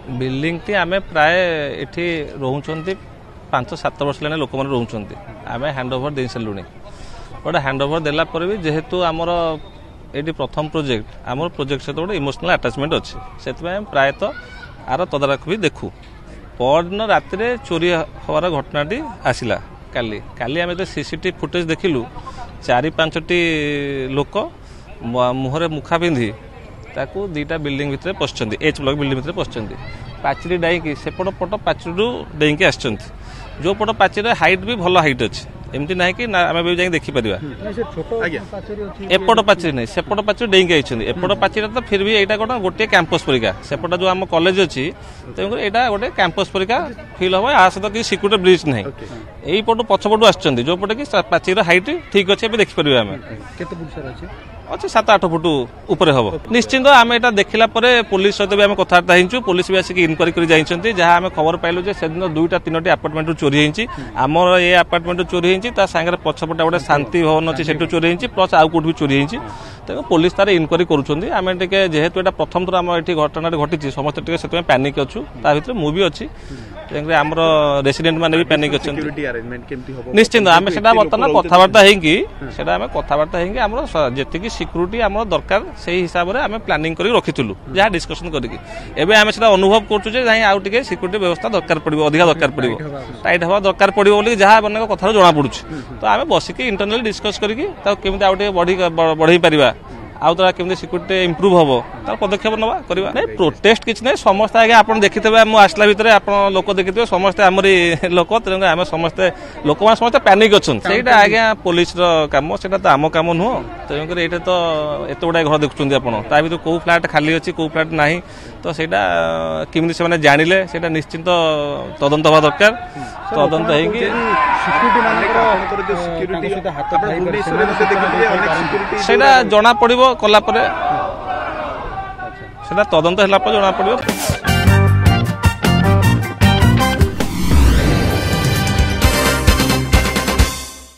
Building T आमे प्राय एठी रोहुचंती 5-7 वर्ष लाने लोक माने रोहुचंती आमे हैंड ओवर दे सलुनी बट हैंड ओवर देला पर भी जेहेतु आमर एटी प्रथम प्रोजेक्ट आमर प्रोजेक्ट सहित गोटे इमोशनल अटैचमेंट अच्छे से प्रायतः आर तदारख भी देखू परदिन राति चोरी हवार घटनाटी आसला काली काली आम जो सीसीटीवी फुटेज देखिलु 4-5टी लोक मुहरे मुखा पिंधि ताकू दीटा बिल्डिंग भितर पशिचंती एच ब्लॉक बिल्डिंग भितर पशिचंती पाचेरी डाइकी सेपट पट पाचेरी डेइकी आसचंती जो पट पाचेरी हाइट भी भल हाइट अच्छे एमती ना कि आम भी जाए देखिपर एपट पाचेरी नहीं सेपट पाचेरी डेइकी आइछंती एपट पाचेरी तो फिर भी यहाँ कौन गोटे कैंपस परिका सेपट जो आम कॉलेज अच्छी तेणुक यहाँ गोटे कैंपस परिका फिल हम आ सहित किसी सिक्यूरिटी ब्रिज ना यही पटू पछपटू आसुच्चंती जो पटे कि पाचेरी हाइट ठीक अच्छे देखिपर आम अच्छे 7-8 फुट ऊपर हम निश्चिंत आम यहाँ देखला पुलिस सहित भी आम कथबार्ता हो पुलिस भी आसिक इनक्वारी कर जाइछंती जहाँ आम खबर पाइलु जे सेदिन 2-3टी आपार्टमेंट चोरी होईची आमर ये आपार्टमेंट चोरी होईची ता सांगे पछपटे गोटे शांति भवन अच्छी से चोरी होईची प्लस आउ कोठी भी चोरी होईची तेणु पुलिस तार इनक्वारी करुछंती आम टिके जेहेतु एटा प्रथम थर आम एठी घटना घटी समस्त टिके सेतमे पैनिक अछु ता भितर मु भी अछि तेंगे आमर रेसिडेंट माने भी पैनिक अछंती सिक्युरिटी अरेंजमेंट केमती होबो निश्चित आम सेटा बर्तमान कथबार्ता हेंकी सेटा आम कथबार्ता हेंकी आमर जेतिकी सिक्युरिटी आमर दरकार सेही हिसाब रे आम प्लानिंग करी रखितुलु जहा डिस्कशन करिकी एबे आम सेटा अनुभव करछु जे जाई आउ टिके सिक्युरिटी व्यवस्था दरकार पड़िबो अधिक दरकार पड़िबो टाइट हवा दरकार पड़िबो बोली जहा बने कथा जणा पडुछ तो आम बसिकी इंटरनली डिस्कस करिकी ता केमती आउ टिके बढ़ई परिबा आउ तो केमती सिक्यूरिटी इम्प्रूव हम तार पदक्षेप नवा करवा नहीं प्रोटेस्ट किसी ना समस्त आगे आप देखिथे आसला भितर आप लोक देखिथे समस्ते आमरी लोक तेणु आम समस्ते लोक मैंने समस्त पैनिक अच्छा आज्ञा पुलिस काम से आम कम नुह तेणुक ये तो एत गुड़ा घर देखुं आप कौ फ्लाट खाली अच्छी कौ फ्लाट ना तो सहीटा केमी से जानिले से निश्चिंत तदंत हवा दरकार तदंत होना पड़ो कला तदंत है जना पड़ो।